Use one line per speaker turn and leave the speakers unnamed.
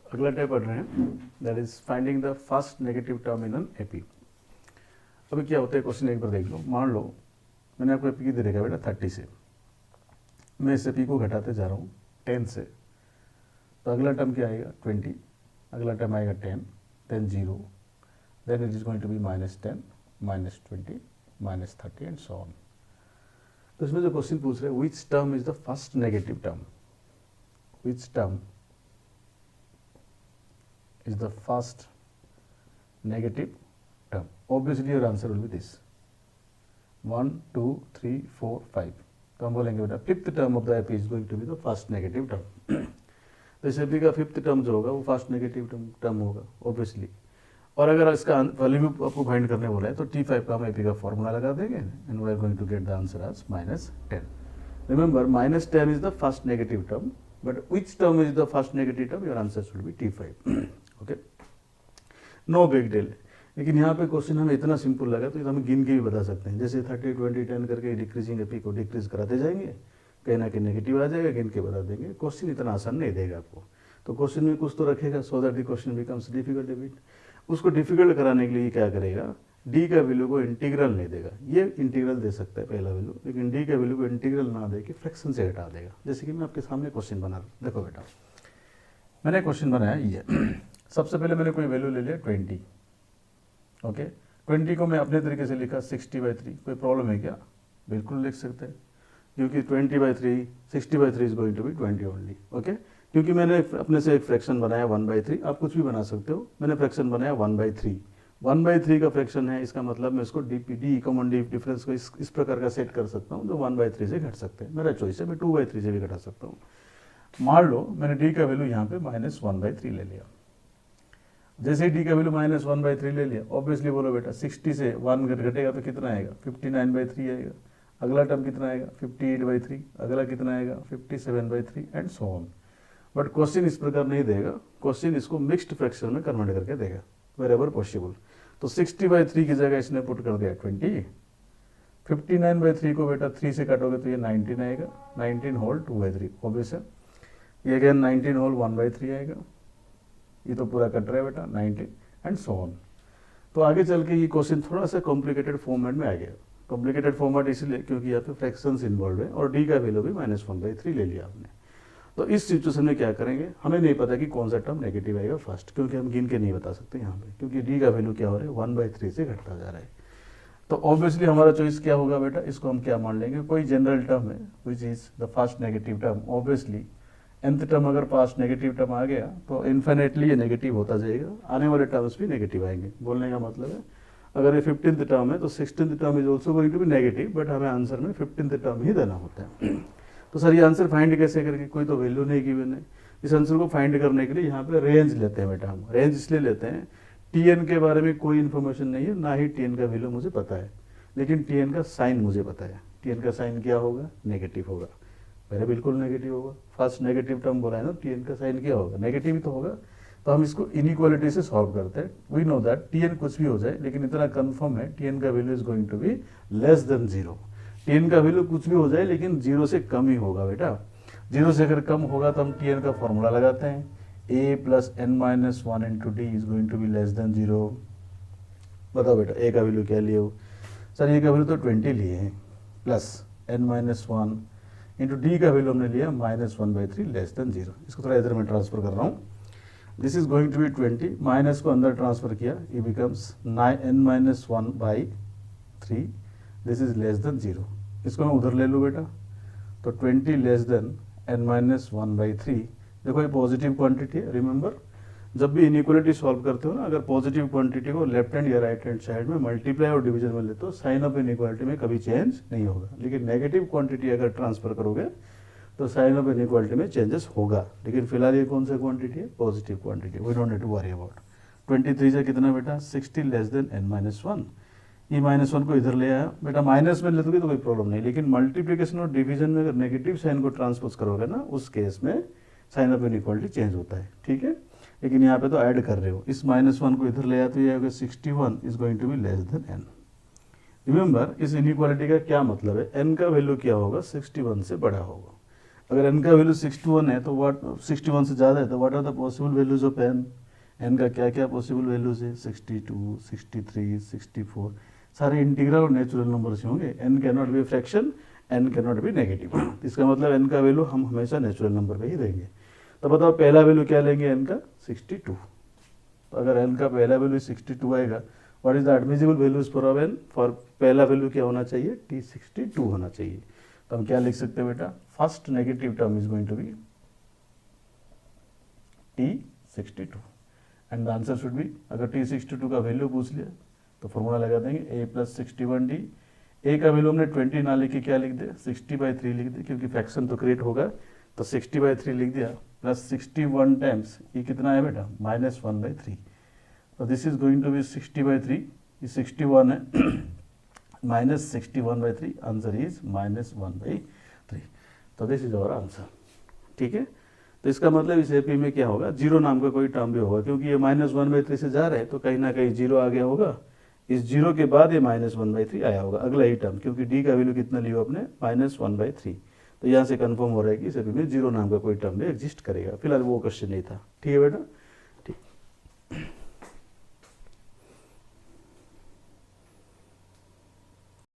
अगला टाइप पढ़ रहे हैं, that is finding the first negative term in an AP. अभी क्या होता है क्वेश्चन एक बार देख लो। मान लो मैंने आपको एपी की दे रखा बेटा 30 से, मैं इस एपी को घटाते जा रहा हूँ 10 से, तो अगला टर्म क्या आएगा 20, अगला टर्म आएगा 10, then 0, then it is going to be -10, -20, -30 and so on. तो इसमें जो क्वेश्चन पूछ रहे हैं, which term is the first negative term, which term is the first negative term? Obviously your answer will be this 1 2 3 4 5। तो हम बोलेंगे बेटा fifth term of the AP is going to be the first negative term. तो इस AP का fifth term जो होगा वो फर्स्ट नेगेटिव टर्म होगा ऑब्वियसली। और अगर इसका वैल्यू आपको फाइंड करने बोला है तो T5 का हम एपी का फॉर्मूला लगा देंगे and we are going to get the answer as -10। Remember -10 is the first negative term, but which term is the first negative term, your answer should be T5। Okay, no big deal. लेकिन यहाँ पे question हमें इतना simple लगा तो हम गिन के भी बता सकते हैं। जैसे 30 20 10 करके डिक्रीजिंग एपी को डिक्रीज कराते जाएंगे, कहीं ना कहीं नेगेटिव आ जाएगा, गिन के बता देंगे। क्वेश्चन इतना आसान नहीं देगा आपको, तो क्वेश्चन में कुछ तो रखेगा so that the question becomes difficult A bit. उसको डिफिकल्ट कराने के लिए क्या करेगा, डी का वैल्यू को इंटीग्रल नहीं देगा। ये इंटीग्रल दे सकता है पहला वैल्यू, लेकिन डी का वैल्यू को इंटीग्रल ना दे के फ्रैक्शन से हटा देगा। जैसे कि मैं आपके सामने क्वेश्चन बना रहा हूँ, देखो बेटा मैंने क्वेश्चन बनाया ये। सबसे पहले मैंने कोई वैल्यू ले लिया 20, ओके 20 को मैं अपने तरीके से लिखा 60/3। कोई प्रॉब्लम है क्या? बिल्कुल लिख सकते हैं, क्योंकि 20/3 60/3 is going to be 20 only. Okay, क्योंकि मैंने अपने से एक फ्रैक्शन बनाया 1/3, आप कुछ भी बना सकते हो। मैंने फ्रैक्शन बनाया 1/3, 1/3 का फ्रैक्शन है, इसका मतलब मैं इसको डी कॉमन डिफरेंस को इस प्रकार का सेट कर सकता हूँ जो 1/3 से घट सकते हैं। मेरा चॉइस है, मैं 2/3 से भी घटा सकता हूँ। मान लो मैंने डी का वैल्यू यहाँ पे -1/3 ले लिया। जैसे ही डी का वैल्यू -1/3 ले लिया, ऑब्वियसली बोलो बेटा 60 से 1 घटेगा तो कितना आएगा 59/3 आएगा। अगला टर्म कितना आएगा 58/3, अगला कितना आएगा 57/3 and so on. But question इस प्रकार नहीं देगा, क्वेश्चन इसको मिक्स्ड फ्रैक्शन में कन्वर्ट करके देगा वेर एवर पॉसिबल। तो 60/3 की जगह इसने पुट कर दिया 20, 59/3 को बेटा 3 से काटोगे तो ये 19 आएगा, 19 होल 2/3 ऑब्वियस है। ये अगेन 19 होल 1/3 आएगा, ये तो पूरा कट रहा है बेटा 90 एंड सो ऑन। तो आगे चल के ये क्वेश्चन थोड़ा सा कॉम्प्लिकेटेड फॉर्मेट में आ गया। कॉम्प्लिकेटेड फॉर्मेट इसलिए क्योंकि यहाँ पे फ्रैक्शंस इन्वॉल्व है और डी का वैल्यू भी -1/3 ले लिया आपने। तो इस सिचुएशन में क्या करेंगे, हमें नहीं पता कि कौन सा टर्म नेगेटिव आएगा फर्स्ट, क्योंकि हम गिन के नहीं बता सकते यहाँ पे, क्योंकि डी का वैल्यू क्या हो रहा है 1/3 से घटता जा रहा है। तो ऑब्वियसली हमारा चॉइस क्या होगा बेटा, इसको हम क्या मान लेंगे, कोई जनरल टर्म है which is the first negative term. Obviously nth term अगर पास नेगेटिव टर्म आ गया तो इन्फिनेटली ये नेगेटिव होता जाएगा, आने वाले टर्म्स भी नेगेटिव आएंगे। बोलने का मतलब है अगर ये 15th टर्म है तो 16th term is also going to be negative, but हमें आंसर में 15th टर्म ही देना होता है। तो सर ये आंसर फाइंड कैसे करेंगे, कोई तो वैल्यू नहीं गिवन है। इस आंसर को फाइंड करने के लिए यहाँ पे रेंज लेते हैं बेटा। हम रेंज इसलिए लेते हैं, टीएन के बारे में कोई इन्फॉर्मेशन नहीं है, ना ही टीएन का वैल्यू मुझे पता है, लेकिन टीएन का साइन मुझे पता है। टीएन का साइन क्या होगा, नेगेटिव होगा। पहले बिल्कुल नेगेटिव होगा, फर्स्ट नेगेटिव टर्म बोला है ना, टीएन का साइन क्या होगा, नेगेटिव ही तो होगा। तो हम इसको इनइक्वालिटी से सॉल्व करते हैं। वी नो दैट टीएन कुछ भी हो जाए, लेकिन इतना कंफर्म है टीएन का value is going to be less than 0। T N का वैल्यू कुछ भी हो जाए लेकिन 0 से कम ही होगा बेटा। 0 से अगर कम होगा तो हम टीएन का फॉर्मूला लगाते हैं, a + n-1 × d is going to be less than 0। बताओ बेटा ए का वैल्यू क्या लिए हो, सर ए का वैल्यू तो 20 लिए हैं, प्लस n-1 इंटू डी का वैल्यू हमने लिया -1/3 लेस देन 0। इसको थोड़ा इधर में ट्रांसफर कर रहा हूँ। This is going to be 20, minus को अंदर ट्रांसफर किया, ये becomes n-1/3, this is less than 0। इसको मैं उधर ले लूँ बेटा, तो 20 लेस देन n-1/3। देखो ये पॉजिटिव क्वांटिटी है। रिमेंबर जब भी इनइक्वालिटी सॉल्व करते हो ना, अगर पॉजिटिव क्वांटिटी को लेफ्ट हैंड या राइट हैंड साइड में मल्टीप्लाई और डिवीजन में लेते हो, साइन ऑफ इनइक्वालिटी में कभी चेंज नहीं होगा। लेकिन नेगेटिव क्वांटिटी अगर ट्रांसफर करोगे तो साइन ऑफ इनइक्वालिटी में चेंजेस होगा। लेकिन फिलहाल ये कौन सा क्वांटिटी है, positive quantity, we don't need to worry about. 23 से कितना बेटा 60 लेस देन n-1। ये -1 को इधर ले आया बेटा, माइनस में ले दोगे तो कोई प्रॉब्लम नहीं, लेकिन मल्टीप्लिकेशन और डिवीजन में अगर नेगेटिव साइन को ट्रांसपोज करोगे ना, उस केस में साइन ऑफ इनइक्वालिटी चेंज होता है। ठीक है, लेकिन यहाँ पे तो ऐड कर रहे हो, इस -1 को इधर ले आया तो ये होगा 61 is going to be less than n। Remember इस इनइक्वालिटी का क्या मतलब है, n का वैल्यू क्या होगा 61 से बड़ा होगा। अगर n का वैल्यू 61 है तो व्हाट 61 से ज़्यादा है तो what are the possible values of n? n का क्या क्या पॉसिबल वैल्यूज है? 62, 63, 64, सारे इंटीग्रल और नेचुरल नंबर से होंगे। n can not be fraction, n can not be negative. इसका मतलब n का वैल्यू हम हमेशा नेचुरल नंबर पे ही देंगे। तो बताओ पहला वैल्यू क्या लेंगे n का? 62। तो अगर n का पहला वैल्यू 62 आएगा, what is the admissible values for of n? For पहला वैल्यू क्या होना चाहिए? t62 होना चाहिए। तो हम क्या लिख सकते हैं बेटा? First negative term is going to be t62 and the answer should be, अगर t62 का वैल्यू पूछ लिया तो फॉर्मूला लगा देंगे a प्लस 61d। a का वैल्यू हमने 20 ना लिख के क्या लिख दे? 60/3 लिख दे, क्योंकि फ्रैक्शन तो क्रिएट होगा, तो 60/3 लिख दिया, प्लस 61 टाइम्स ये कितना है बेटा? -1/3। तो this is going to be 60/3, ये 61 है, -61/3, आंसर इज -1/3। तो दिस इज आवर आंसर। ठीक है, तो इसका मतलब इस एपी में क्या होगा? जीरो नाम का कोई टर्म भी होगा, क्योंकि ये -1/3 से जा रहा है तो कहीं ना कहीं जीरो आ गया होगा। इस जीरो के बाद ये -1/3 आया होगा अगला ही टर्म, क्योंकि डी का वैल्यू कितना लिया आपने? -1/3। तो यहाँ से कंफर्म हो रहा है कि इस एपी में जीरो नाम का कोई टर्म भी एग्जिस्ट करेगा। फिलहाल वो क्वेश्चन नहीं था। ठीक है बेटा।